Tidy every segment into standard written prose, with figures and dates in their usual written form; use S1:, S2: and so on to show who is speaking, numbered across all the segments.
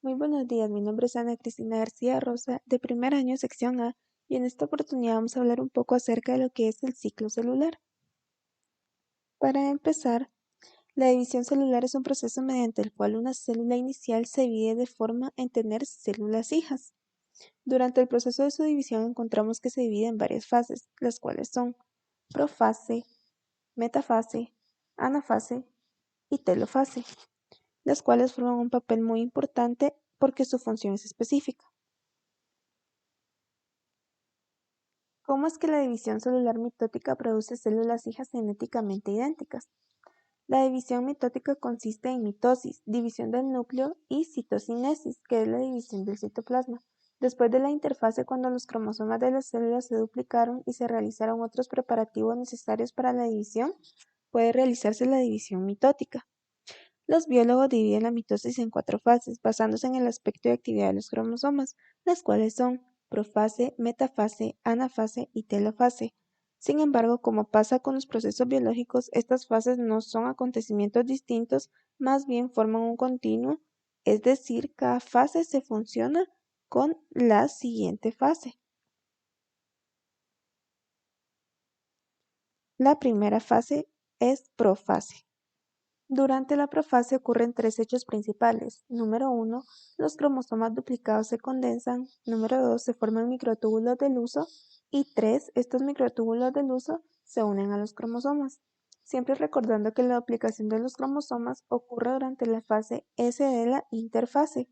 S1: Muy buenos días, mi nombre es Ana Cristina García Rosa, de primer año, sección A, y en esta oportunidad vamos a hablar un poco acerca de lo que es el ciclo celular. Para empezar, la división celular es un proceso mediante el cual una célula inicial se divide de forma en tener células hijas. Durante el proceso de su división encontramos que se divide en varias fases, las cuales son profase, metafase, anafase y telofase, las cuales forman un papel muy importante porque su función es específica. ¿Cómo es que la división celular mitótica produce células hijas genéticamente idénticas? La división mitótica consiste en mitosis, división del núcleo, y citocinesis, que es la división del citoplasma. Después de la interfase, cuando los cromosomas de las células se duplicaron y se realizaron otros preparativos necesarios para la división, puede realizarse la división mitótica. Los biólogos dividen la mitosis en 4 fases, basándose en el aspecto y actividad de los cromosomas, las cuales son profase, metafase, anafase y telofase. Sin embargo, como pasa con los procesos biológicos, estas fases no son acontecimientos distintos, más bien forman un continuo, es decir, cada fase se funciona con la siguiente fase. La primera fase es profase. Durante la profase ocurren 3 hechos principales. Número 1, los cromosomas duplicados se condensan. Número 2, se forman microtúbulos del uso. Y 3, estos microtúbulos del uso se unen a los cromosomas. Siempre recordando que la duplicación de los cromosomas ocurre durante la fase S de la interfase.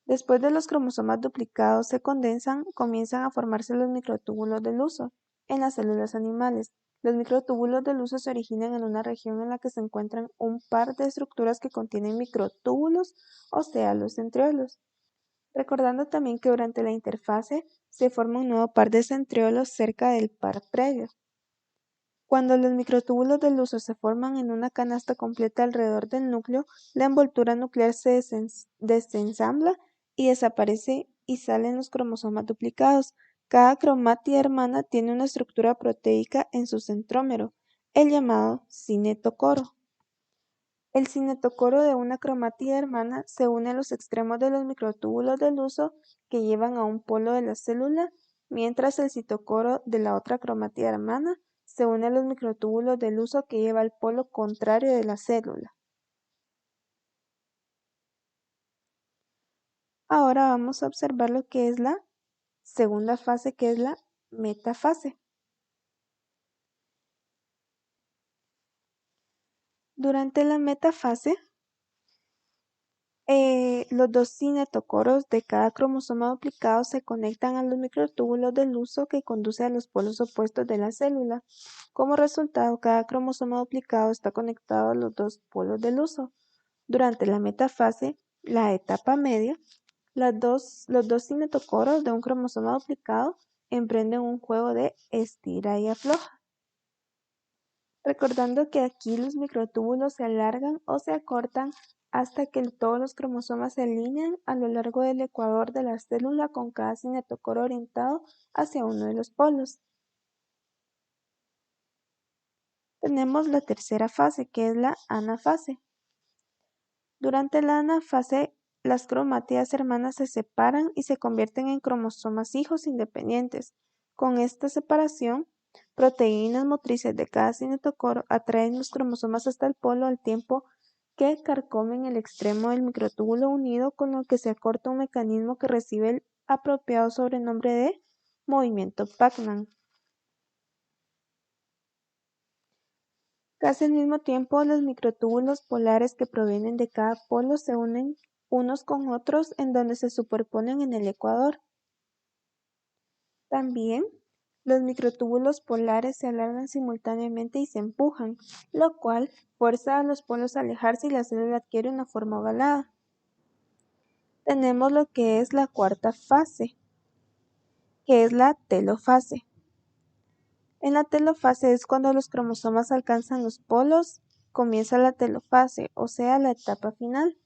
S1: Después de los cromosomas duplicados se condensan, comienzan a formarse los microtúbulos del uso. En las células animales, los microtúbulos del uso se originan en una región en la que se encuentran un par de estructuras que contienen microtúbulos, o sea, los centriolos. Recordando también que durante la interfase se forma un nuevo par de centriolos cerca del par previo. Cuando los microtúbulos del uso se forman en una canasta completa alrededor del núcleo, la envoltura nuclear se desensambla y desaparece y salen los cromosomas duplicados. Cada cromátida hermana tiene una estructura proteica en su centrómero, el llamado cinetocoro. El cinetocoro de una cromátida hermana se une a los extremos de los microtúbulos del uso que llevan a un polo de la célula, mientras el citocoro de la otra cromátida hermana se une a los microtúbulos del uso que lleva al polo contrario de la célula. Ahora vamos a observar lo que es la segunda fase, que es la metafase. Durante la metafase, los 2 cinetocoros de cada cromosoma duplicado se conectan a los microtúbulos del uso que conduce a los polos opuestos de la célula. Como resultado, cada cromosoma duplicado está conectado a los 2 polos del uso. Durante la metafase, la etapa media, los dos cinetocoros de un cromosoma duplicado emprenden un juego de estira y afloja. Recordando que aquí los microtúbulos se alargan o se acortan hasta que todos los cromosomas se alinean a lo largo del ecuador de la célula, con cada cinetocoro orientado hacia uno de los polos. Tenemos la tercera fase, que es la anafase. Durante la anafase, las cromátidas hermanas se separan y se convierten en cromosomas hijos independientes. Con esta separación, proteínas motrices de cada cinetocoro atraen los cromosomas hasta el polo al tiempo que carcomen el extremo del microtúbulo unido, con lo que se acorta un mecanismo que recibe el apropiado sobrenombre de movimiento Pacman. Casi al mismo tiempo, los microtúbulos polares que provienen de cada polo se unen unos con otros en donde se superponen en el ecuador. También, los microtúbulos polares se alargan simultáneamente y se empujan, lo cual fuerza a los polos a alejarse y la célula adquiere una forma ovalada. Tenemos lo que es la cuarta fase, que es la telofase. En la telofase es cuando los cromosomas alcanzan los polos, comienza la telofase, o sea, la etapa final.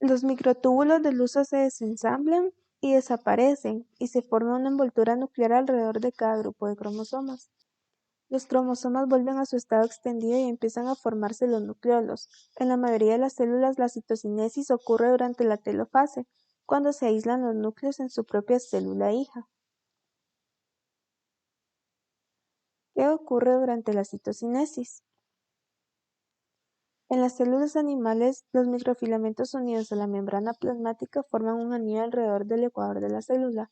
S1: Los microtúbulos del uso se desensamblan y desaparecen, y se forma una envoltura nuclear alrededor de cada grupo de cromosomas. Los cromosomas vuelven a su estado extendido y empiezan a formarse los nucleolos. En la mayoría de las células, la citocinesis ocurre durante la telofase, cuando se aíslan los núcleos en su propia célula hija. ¿Qué ocurre durante la citocinesis? En las células animales, los microfilamentos unidos a la membrana plasmática forman un anillo alrededor del ecuador de la célula.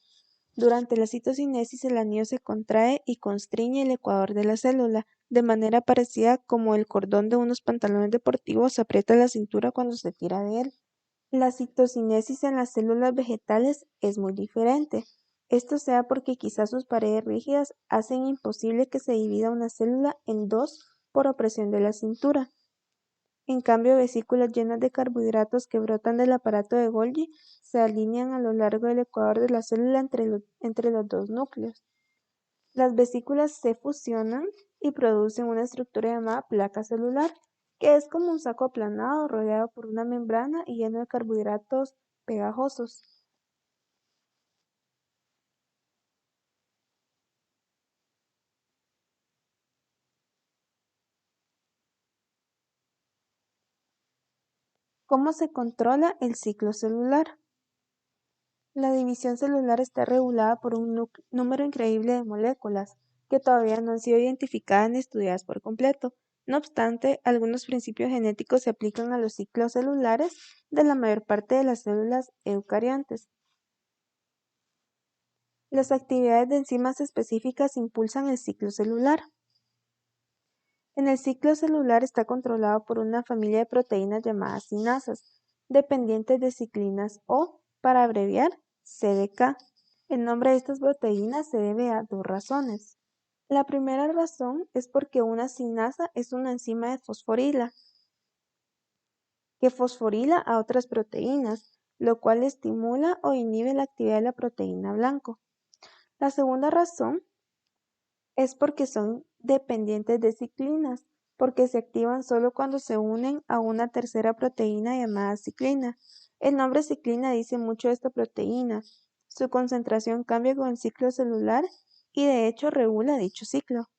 S1: Durante la citocinesis, el anillo se contrae y constriñe el ecuador de la célula, de manera parecida como el cordón de unos pantalones deportivos aprieta la cintura cuando se tira de él. La citocinesis en las células vegetales es muy diferente. Esto sea porque quizás sus paredes rígidas hacen imposible que se divida una célula en dos por opresión de la cintura. En cambio, vesículas llenas de carbohidratos que brotan del aparato de Golgi se alinean a lo largo del ecuador de la célula entre los dos núcleos. Las vesículas se fusionan y producen una estructura llamada placa celular, que es como un saco aplanado rodeado por una membrana y lleno de carbohidratos pegajosos. ¿Cómo se controla el ciclo celular? La división celular está regulada por un número increíble de moléculas, que todavía no han sido identificadas ni estudiadas por completo. No obstante, algunos principios genéticos se aplican a los ciclos celulares de la mayor parte de las células eucariontes. Las actividades de enzimas específicas impulsan el ciclo celular. En el ciclo celular está controlado por una familia de proteínas llamadas cinasas, dependientes de ciclinas o, para abreviar, CDK. El nombre de estas proteínas se debe a dos razones. La primera razón es porque una cinasa es una enzima de fosforila, que fosforila a otras proteínas, lo cual estimula o inhibe la actividad de la proteína blanco. La segunda razón es porque son dependientes de ciclinas, porque se activan solo cuando se unen a una tercera proteína llamada ciclina. El nombre ciclina dice mucho de esta proteína. Su concentración cambia con el ciclo celular y de hecho regula dicho ciclo.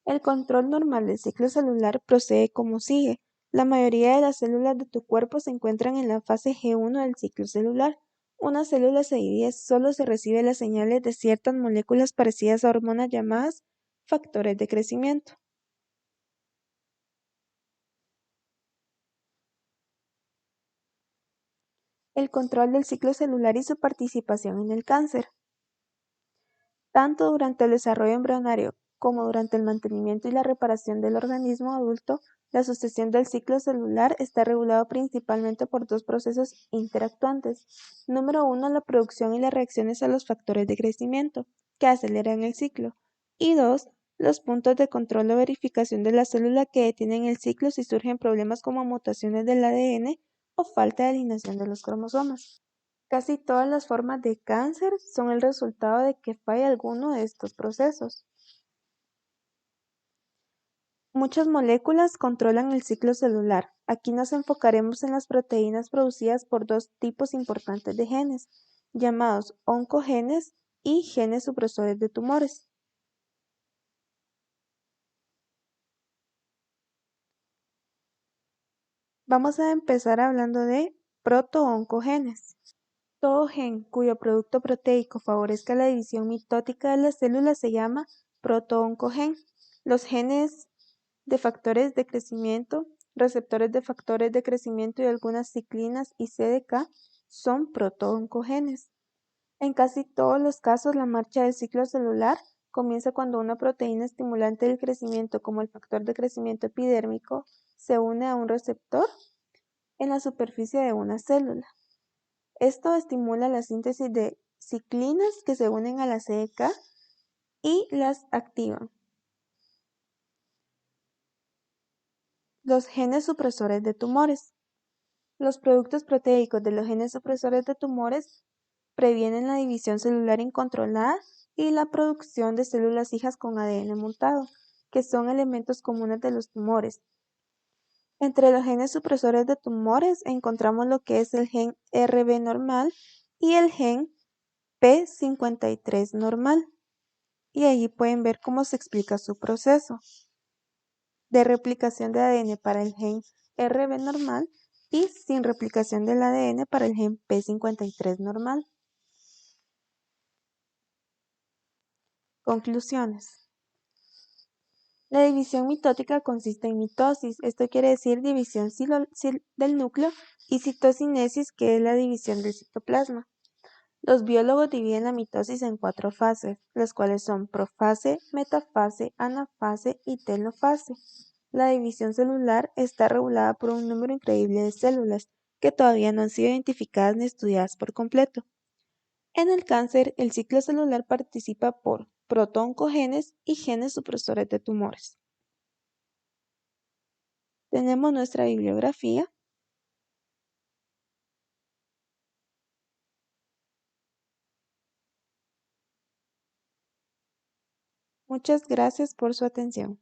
S1: El control normal del ciclo celular procede como sigue. La mayoría de las células de tu cuerpo se encuentran en la fase G1 del ciclo celular. Una célula se divide solo se recibe las señales de ciertas moléculas parecidas a hormonas llamadas factores de crecimiento. El control del ciclo celular y su participación en el cáncer. Tanto durante el desarrollo embrionario como durante el mantenimiento y la reparación del organismo adulto, la sucesión del ciclo celular está regulado principalmente por dos procesos interactuantes. Número uno, la producción y las reacciones a los factores de crecimiento, que aceleran el ciclo. Y dos, los puntos de control o verificación de la célula que detienen el ciclo si surgen problemas como mutaciones del ADN o falta de alineación de los cromosomas. Casi todas las formas de cáncer son el resultado de que falle alguno de estos procesos. Muchas moléculas controlan el ciclo celular. Aquí nos enfocaremos en las proteínas producidas por dos tipos importantes de genes, llamados oncogenes y genes supresores de tumores. Vamos a empezar hablando de protooncogenes. Todo gen cuyo producto proteico favorezca la división mitótica de las células se llama protooncogen. Los genes de factores de crecimiento, receptores de factores de crecimiento y algunas ciclinas y CDK son protooncogenes. En casi todos los casos, la marcha del ciclo celular comienza cuando una proteína estimulante del crecimiento, como el factor de crecimiento epidérmico, se une a un receptor en la superficie de una célula. Esto estimula la síntesis de ciclinas que se unen a la CDK y las activan. Los genes supresores de tumores. Los productos proteicos de los genes supresores de tumores previenen la división celular incontrolada y la producción de células hijas con ADN mutado, que son elementos comunes de los tumores. Entre los genes supresores de tumores encontramos lo que es el gen RB normal y el gen P53 normal. y allí pueden ver cómo se explica su proceso de replicación de ADN para el gen RB normal y sin replicación del ADN para el gen P53 normal. Conclusiones. La división mitótica consiste en mitosis, esto quiere decir división del núcleo, y citocinesis, que es la división del citoplasma. Los biólogos dividen la mitosis en 4 fases, las cuales son profase, metafase, anafase y telofase. La división celular está regulada por un número increíble de células que todavía no han sido identificadas ni estudiadas por completo. En el cáncer, el ciclo celular participa por protooncogenes y genes supresores de tumores. Tenemos nuestra bibliografía. Muchas gracias por su atención.